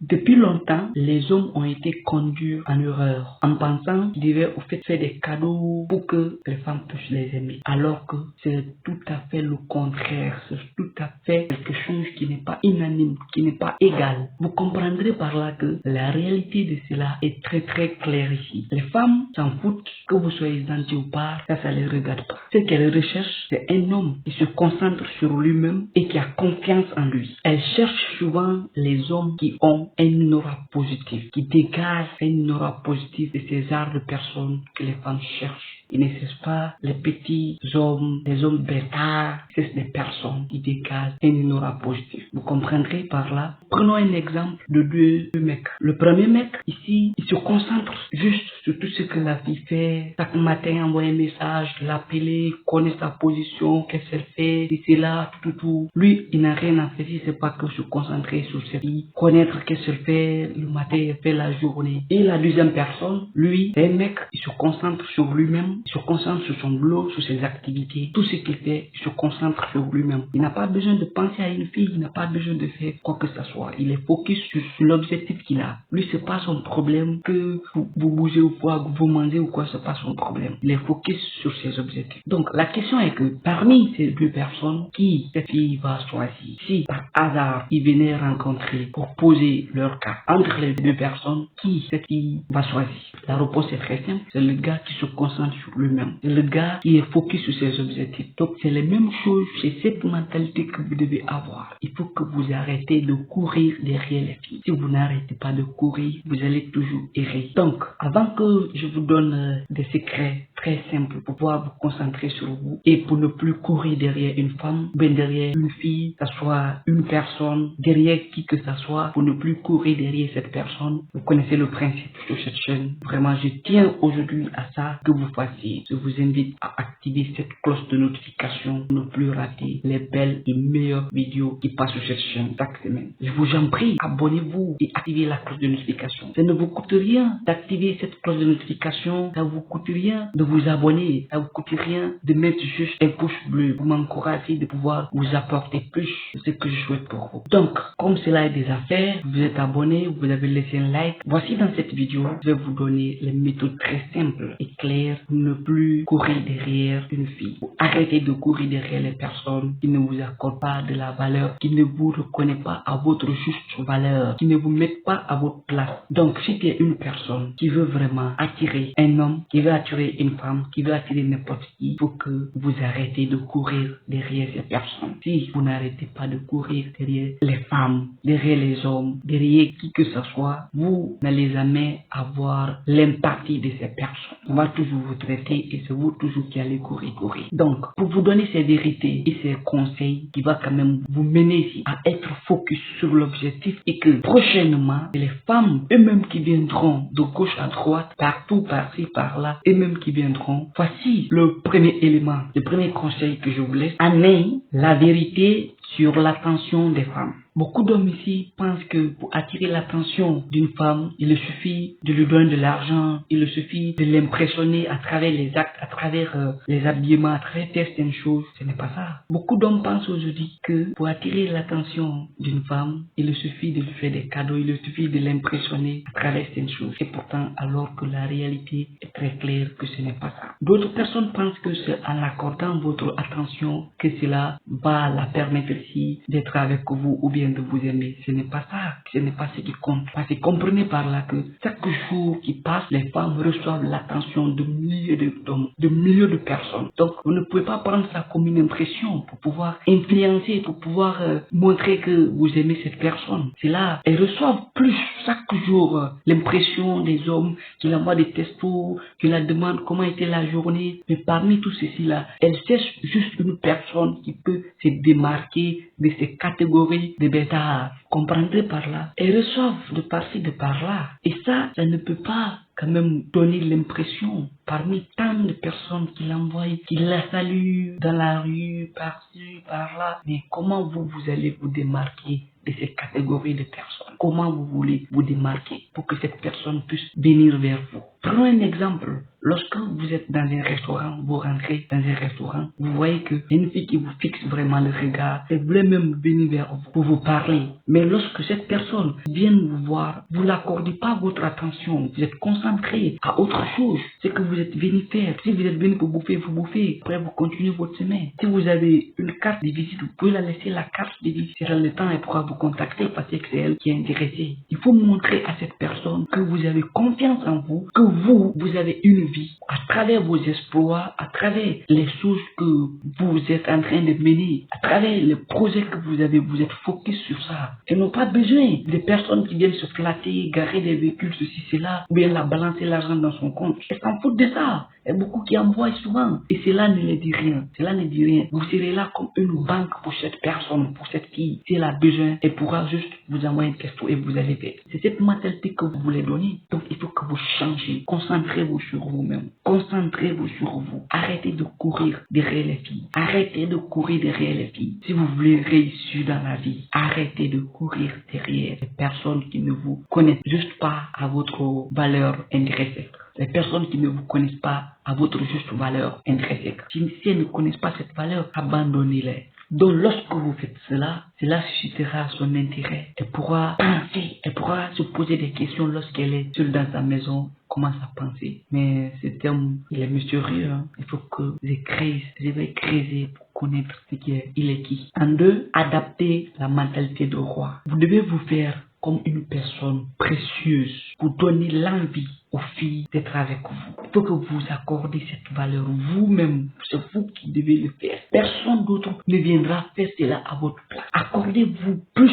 Depuis longtemps, les hommes ont été conduits en erreur en pensant qu'ils devaient au fait faire des cadeaux pour que les femmes puissent les aimer. Alors que c'est tout à fait le contraire. C'est tout à fait quelque chose qui n'est pas unanime, qui n'est pas égal. Vous comprendrez par là que la réalité de cela est très claire ici. Les femmes s'en foutent que vous soyez gentil ou pas, ça les regarde pas. Ce qu'elles recherchent, c'est un homme qui se concentre sur lui-même et qui a confiance en lui. Elles cherchent souvent les hommes qui ont une aura positive, qui dégagent une aura positive de ces genres de personnes que les femmes cherchent. Il ne cesse pas les petits hommes, les hommes bêtards, c'est des personnes qui dégagent une aura positive. Vous comprendrez par là. Prenons un exemple de deux mecs. Le premier mec, ici, il se concentre juste sur tout ce que la fille fait. Chaque matin, envoie un message, l'appeler, connaît sa position, qu'est-ce qu'elle fait, et c'est là, tout. Lui, il n'a rien à faire, il ne sait pas que se concentrer sur cette fille, connaître qu'est-ce qu'elle fait, le matin, elle fait la journée. Et la deuxième personne, lui, c'est un mec, il se concentre sur lui-même, il se concentre sur son boulot, sur ses activités, tout ce qu'il fait, il se concentre sur lui-même. Il n'a pas besoin de penser à une fille, il n'a pas besoin de faire quoi que ce soit. Il est focus sur l'objectif qu'il a. Lui, c'est pas son problème que vous bougez ou quoi, que vous mangez ou quoi, c'est pas son problème. Il est focus sur ses objectifs. Donc, la question est que parmi ces deux personnes, qui cette fille va choisir? Si par hasard, ils venaient rencontrer pour poser leur cas entre les deux personnes, qui cette fille va choisir? La réponse est très simple. C'est le gars qui se concentre sur lui-même. C'est le gars qui est focus sur ses objectifs. Donc, c'est les mêmes choses. C'est cette mentalité que vous devez avoir. Il faut que vous arrêtez de courir derrière les filles. Si vous n'arrêtez pas de courir, vous allez toujours errer. Donc, avant que je vous donne des secrets très simples pour pouvoir vous concentrer sur vous et pour ne plus courir derrière une femme, ou bien derrière une fille, que ce soit une personne, derrière qui que ce soit, pour ne plus courir derrière cette personne, vous connaissez le principe de cette chaîne. Vraiment, je tiens aujourd'hui à ça que vous fassiez. Je vous invite à activer cette cloche de notification pour ne plus rater les belles et meilleures vidéos qui passent sur cette chaîne chaque semaine. Je vous en prie, abonnez-vous et activez la cloche de notification. Ça ne vous coûte rien d'activer cette cloche de notification. Ça vous coûte rien de vous abonner. Ça vous coûte rien de mettre juste un pouce bleu. Vous m'encouragez de pouvoir vous apporter plus de ce que je souhaite pour vous. Donc, comme cela est des affaires, vous êtes abonné, vous avez laissé un like. Voici dans cette vidéo, je vais vous donner les méthodes très simples et claires pour ne plus courir derrière une fille. Pour arrêter de courir derrière les personnes qui ne vous accordent pas de la valeur, qui ne vous reconnaissent pas à votre juste valeur, qui ne vous mettent pas à votre place. Donc, si tu es une personne qui veut vraiment attirer un homme, qui veut attirer une femme, qui veut attirer n'importe qui, il faut que vous arrêtez de courir derrière ces personnes. Si vous n'arrêtez pas de courir derrière les femmes, derrière les hommes, derrière qui que ce soit, vous n'allez jamais avoir l'empathie de ces personnes. On va toujours vous traiter et c'est vous toujours qui allez courir. Donc, pour vous donner ces vérités et ces conseils qui va quand même vous mener ici à être focus sur l'objectif et que prochainement, les femmes eux-mêmes qui viendront de gauche à droite, partout, par-ci, par-là, eux-mêmes qui viendront, voici le premier élément, le premier conseil que je vous laisse. Amenez la vérité sur l'attention des femmes. Beaucoup d'hommes ici pensent que pour attirer l'attention d'une femme, il suffit de lui donner de l'argent, il suffit de l'impressionner à travers les actes, à travers les habillements, à travers certaines choses. Ce n'est pas ça. Beaucoup d'hommes pensent aujourd'hui que pour attirer l'attention d'une femme, il suffit de lui faire des cadeaux, il suffit de l'impressionner à travers certaines choses. Et pourtant, alors que la réalité est très claire que ce n'est pas ça. D'autres personnes pensent que c'est en accordant votre attention que cela va la permettre ici d'être avec vous ou bien de vous aimer. Ce n'est pas ça. Ce n'est pas ce qui compte. Parce que comprenez par là que chaque jour qui passe, les femmes reçoivent l'attention de milliers d'hommes, de milliers de personnes. Donc, vous ne pouvez pas prendre ça comme une impression pour pouvoir influencer, pour pouvoir montrer que vous aimez cette personne. C'est là, elles reçoivent plus chaque jour l'impression des hommes qui l'envoient des textos, qui la demandent comment était la journée. Mais parmi tout ceci là, elles cherchent juste une personne qui peut se démarquer de ces catégories de bêtards. Comprendrez par là. Elles reçoivent de par-ci, de par-là. Et ça ne peut pas quand même donner l'impression parmi tant de personnes qui l'envoient, qui la saluent dans la rue, par-ci, par-là. Mais comment vous allez vous démarquer de cette catégorie de personnes? Comment vous voulez vous démarquer pour que cette personne puisse venir vers vous? Prenons un exemple. Lorsque vous êtes dans un restaurant, vous rentrez dans un restaurant, vous voyez que une fille qui vous fixe vraiment le regard, elle voulait même venir vers vous pour vous parler. Mais lorsque cette personne vient vous voir, vous n'accordez pas votre attention. Vous êtes concentré à autre chose. C'est que vous êtes venu faire. Si vous êtes venu pour bouffer, vous bouffez. Après, vous continuez votre semaine. Si vous avez une carte de visite, vous pouvez la laisser, la carte de visite. C'est le temps, elle pourra vous contacter parce que c'est elle qui est intéressée. Il faut montrer à cette personne que vous avez confiance en vous, que vous avez une vie à travers vos exploits, à travers les choses que vous êtes en train de mener, à travers les projets que vous avez, vous êtes focus sur ça. Ils n'ont pas besoin de personnes qui viennent se flatter, garer des véhicules, ceci, cela, ou bien la balancer l'argent dans son compte. Elles s'en foutent de ça. Il y a beaucoup qui envoient souvent. Et cela ne les dit rien. Cela ne dit rien. Vous serez là comme une banque pour cette personne, pour cette fille. Si elle a besoin, elle pourra juste vous envoyer une question et vous allez faire. C'est cette mentalité que vous voulez donner. Donc il faut que vous changez. Concentrez-vous sur vous-même. Concentrez-vous sur vous. Arrêtez de courir derrière les filles. Arrêtez de courir derrière les filles. Si vous voulez réussir dans la vie, arrêtez de courir derrière les personnes qui ne vous connaissent juste pas à votre valeur intrinsèque. Les personnes qui ne vous connaissent pas à votre juste valeur intrinsèque. Si elles ne connaissent pas cette valeur, abandonnez-les. Donc lorsque vous faites cela, cela suscitera son intérêt. Elle pourra penser, elle pourra se poser des questions lorsqu'elle est seule dans sa maison, commence à penser. Mais cet homme, il est mystérieux. Il faut que vous ayez creuser pour connaître ce qu'il est. Il est qui. En deux, adapter la mentalité de roi. Vous devez vous faire comme une personne précieuse pour donner l'envie aux filles d'être avec vous. Il faut que vous accordez cette valeur vous-même. C'est vous qui devez le faire. Personne d'autre ne viendra faire cela à votre place. Accordez-vous plus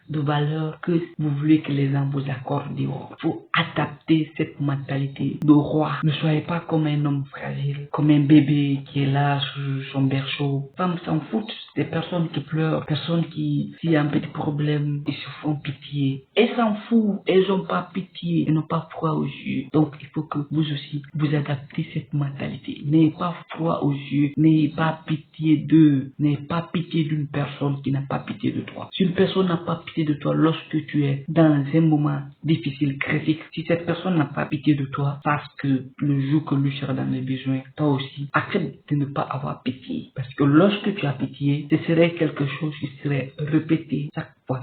de valeur que vous voulez que les gens vous accordent. Il faut adapter cette mentalité de roi. Ne soyez pas comme un homme fragile, comme un bébé qui est là sur son berceau. Les femmes s'en foutent des personnes qui pleurent, personnes qui, s'il y a un petit problème, ils se font pitié. Elles s'en foutent, elles n'ont pas pitié, elles n'ont pas froid aux yeux. Donc il faut que vous aussi, vous adaptez cette mentalité. N'ayez pas froid aux yeux, n'ayez pas pitié d'eux, n'ayez pas pitié d'une personne qui n'a pas pitié de toi. Si une personne n'a pas pitié de toi lorsque tu es dans un moment difficile, critique, si cette personne n'a pas pitié de toi parce que le jour que lui sera dans les besoins, toi aussi, accepte de ne pas avoir pitié. Parce que lorsque tu as pitié, ce serait quelque chose qui serait répété chaque fois.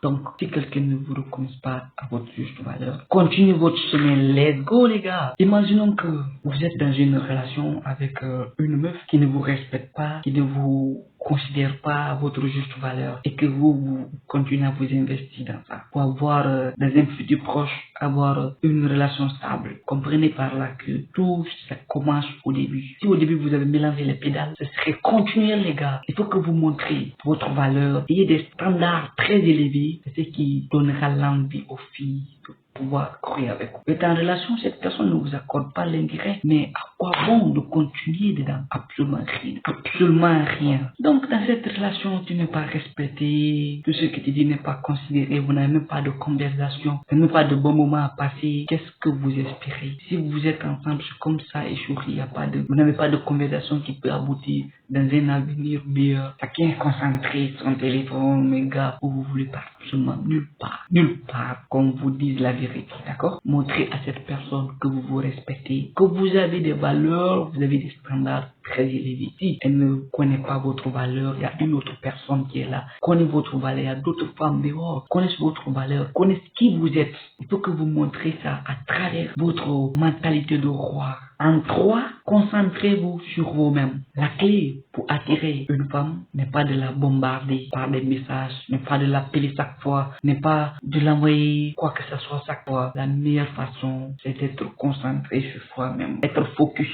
Donc, si quelqu'un ne vous reconnaît pas à votre juste valeur, continuez votre chemin. Let's go, les gars. Imaginons que vous êtes dans une relation avec une meuf qui ne vous respecte pas, qui ne vous considère pas à votre juste valeur et que vous continuez à vous investir dans ça pour avoir dans un futur proche, avoir une relation stable. Comprenez par là que tout ça commence au début. Si au début vous avez mélangé les pédales, ce serait continuel, les gars. Il faut que vous montrez votre valeur, ayez des standards très élevés, c'est ce qui donnera l'envie aux filles de pouvoir courir avec vous. Vous êtes en relation, cette personne ne vous accorde pas l'intérêt, mais à quoi bon de continuer dedans? Absolument rien. Absolument rien. Donc dans cette relation, tu n'es pas respecté, tout ce que tu dis n'est pas considéré, vous n'avez même pas de conversation, vous n'avez même pas de bons moments à passer. Qu'est-ce que vous espérez? Si vous êtes ensemble, c'est comme ça, échoué, vous n'avez pas de conversation qui peut aboutir dans un avenir meilleur. Chacun est concentré sur son téléphone, mes gars, où vous voulez pas, absolument nulle part, qu'on vous dise la vérité, d'accord? Montrez à cette personne que vous vous respectez, que vous avez des valeurs, vous avez des standards très élevés. Si elle ne connaît pas votre valeur, il y a une autre personne qui est là, connaît votre valeur, il y a d'autres femmes dehors, connaissent votre valeur, connaissent qui vous êtes. Il faut que vous montrez ça à travers votre mentalité de roi. En 3, concentrez-vous sur vous-même. La clé pour attirer une femme n'est pas de la bombarder par des messages, n'est pas de l'appeler chaque fois, n'est pas de l'envoyer quoi que ce soit chaque fois. La meilleure façon, c'est d'être concentré sur soi-même, être focus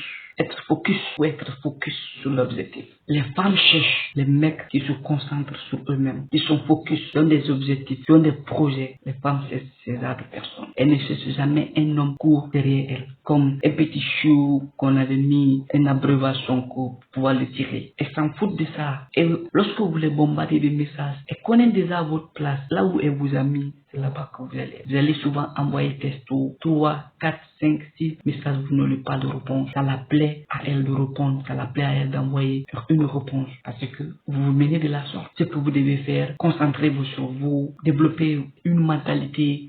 sur l'objectif. Les femmes cherchent les mecs qui se concentrent sur eux-mêmes, qui sont focus, qui ont des objectifs, qui ont des projets. Les femmes, c'est ces genre de personnes. Elles ne cherchent jamais un homme court derrière elles, comme un petit chou qu'on avait mis une abréviation pour pouvoir le tirer. Elles s'en foutent de ça. Et lorsque vous les bombardez de messages, elles connaît déjà votre place. Là où elle vous a mis, c'est là-bas que vous allez. Vous allez souvent envoyer texto, 3, 4, 5, 6 messages, vous n'aurez pas de réponse. Ça la plaît à elle de répondre, ça la plaît à elle d'envoyer une réponse parce que vous vous menez de la sorte. Ce que vous devez faire, concentrez-vous sur vous, développer une mentalité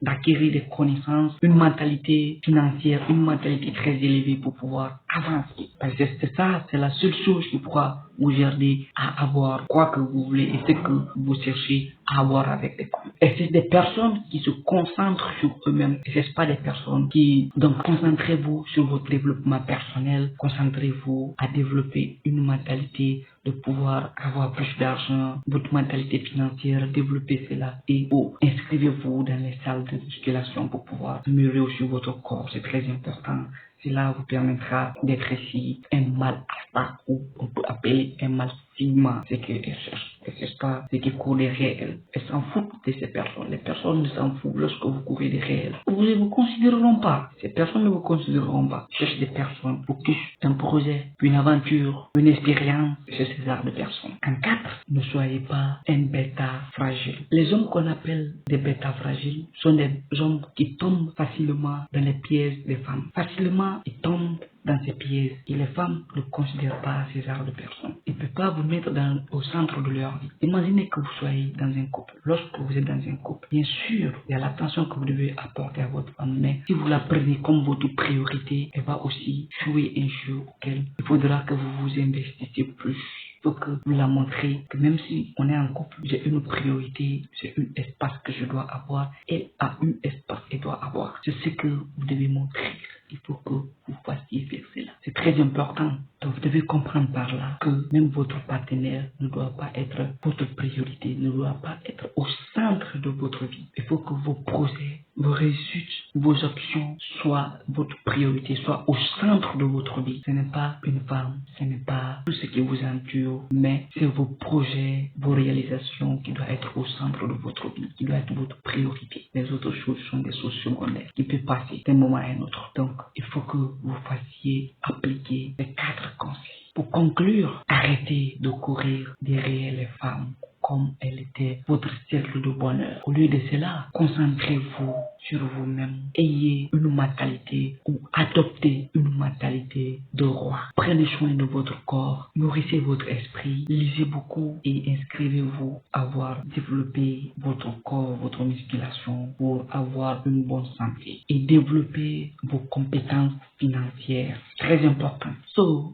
d'acquérir des connaissances, une mentalité financière, une mentalité très élevée pour pouvoir avancer. Parce que c'est ça, c'est la seule chose qui pourra vous aider à avoir quoi que vous voulez et ce que vous cherchez à avoir avec les femmes. Et c'est des personnes qui se concentrent sur eux-mêmes. Et c'est pas des personnes qui... Donc, concentrez-vous sur votre développement personnel. Concentrez-vous à développer une mentalité de pouvoir avoir plus d'argent, votre mentalité financière, développer cela et inscrivez-vous dans les salles de musculation pour pouvoir améliorer aussi votre corps. C'est très important. Cela vous permettra d'être ici un mal alpha ou on peut appeler un mal sigma. C'est qu'elle cherche. Elle cherche pas ce qui court derrière elle. Elle s'en fout de ces personnes. Les personnes ne s'en foutent lorsque vous courez derrière elles. Vous ne vous considéreront pas. Ces personnes ne vous considéreront pas. Cherche des personnes focus, un projet, une aventure, une expérience. C'est ce genre de personnes. En 4, ne soyez pas un bêta fragile. Les hommes qu'on appelle des bêta fragiles sont des hommes qui tombent facilement dans les pièges des femmes. Facilement, ils tombent dans ces pièges et les femmes ne considèrent pas ces genres de personnes. Ils ne peuvent pas vous mettre au centre de leur vie. Imaginez que vous soyez dans un couple. Lorsque vous êtes dans un couple, bien sûr, il y a l'attention que vous devez apporter à votre femme, mais si vous la prenez comme votre priorité, elle va aussi jouer un jeu auquel il faudra que vous vous investissiez plus. Il faut que vous la montrez que même si on est en couple, j'ai une priorité, j'ai un espace que je dois avoir, elle a un espace qu'elle doit avoir. C'est ce que vous devez montrer. Il faut que vous fassiez faire cela. C'est très important. Donc, vous devez comprendre par là que même votre partenaire ne doit pas être votre priorité, ne doit pas être au centre de votre vie. Il faut que vos projets, vos réussites, vos options soient votre priorité, soient au centre de votre vie. Ce n'est pas une femme, ce n'est pas tout ce qui vous entoure, mais c'est vos projets, vos réalisations qui doivent être au centre de votre vie, qui doivent être votre priorité. Les autres choses sont des choses secondaires qui peuvent passer d'un moment à un autre. Donc, il faut que vous fassiez appliquer les 4 conseils. Pour conclure, arrêtez de courir derrière les femmes comme elle était votre cercle de bonheur. Au lieu de cela, concentrez-vous sur vous-même. Ayez une mentalité ou adoptez une mentalité de roi. Prenez soin de votre corps, nourrissez votre esprit, lisez beaucoup et inscrivez-vous à avoir développé votre corps, votre musculation pour avoir une bonne santé et développer vos compétences financières. Très important.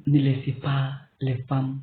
Ne laissez pas les femmes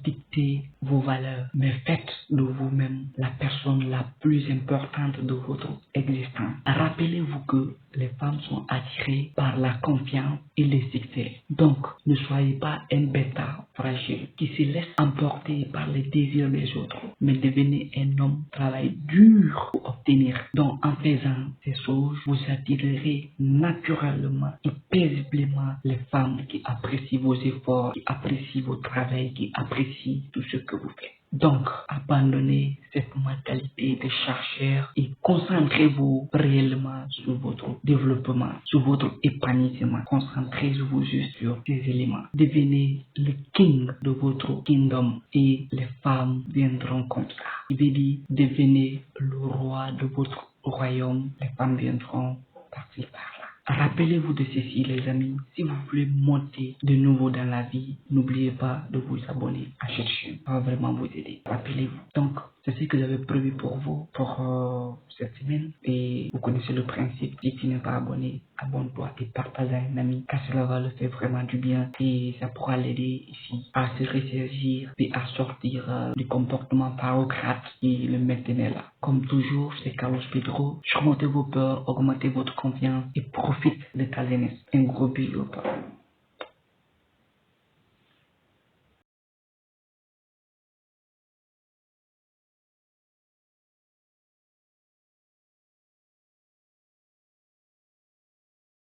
dicter vos valeurs, mais faites de vous-même la personne la plus importante de votre existence. Rappelez-vous que les femmes sont attirées par la confiance et le succès. Donc, ne soyez pas un bêta fragile qui se laisse emporter par les désirs des autres, mais devenez un homme qui travaille dur pour obtenir. Donc, en faisant ces choses, vous attirerez naturellement et paisiblement les femmes qui apprécient vos efforts, qui apprécient vos travail, qui apprécient tout ce que vous faites. Donc, abandonnez cette mentalité de chercheur et concentrez-vous réellement sur votre développement, sur votre épanouissement. Concentrez-vous juste sur ces éléments. Devenez le king de votre kingdom et les femmes viendront comme ça. Il veut dire, devenez le roi de votre royaume. Les femmes viendront par-ci par-là. Rappelez-vous de ceci, les amis. Si vous voulez monter de nouveau dans la vie, n'oubliez pas de vous abonner à cette chaîne. Ça va vraiment vous aider. Rappelez-vous. Donc, c'est ce que j'avais prévu pour vous pour cette semaine. Et vous connaissez le principe. Si tu n'es pas abonné, abonne-toi et partage à un ami. Car cela va le faire vraiment du bien. Et ça pourra l'aider ici à se ressaisir et à sortir du comportement parocrate qui le maintenait là. Comme toujours, c'est Carlos Pedro. Surmontez vos peurs, augmentez votre confiance et profitez de ta jeunesse. Un gros bisou.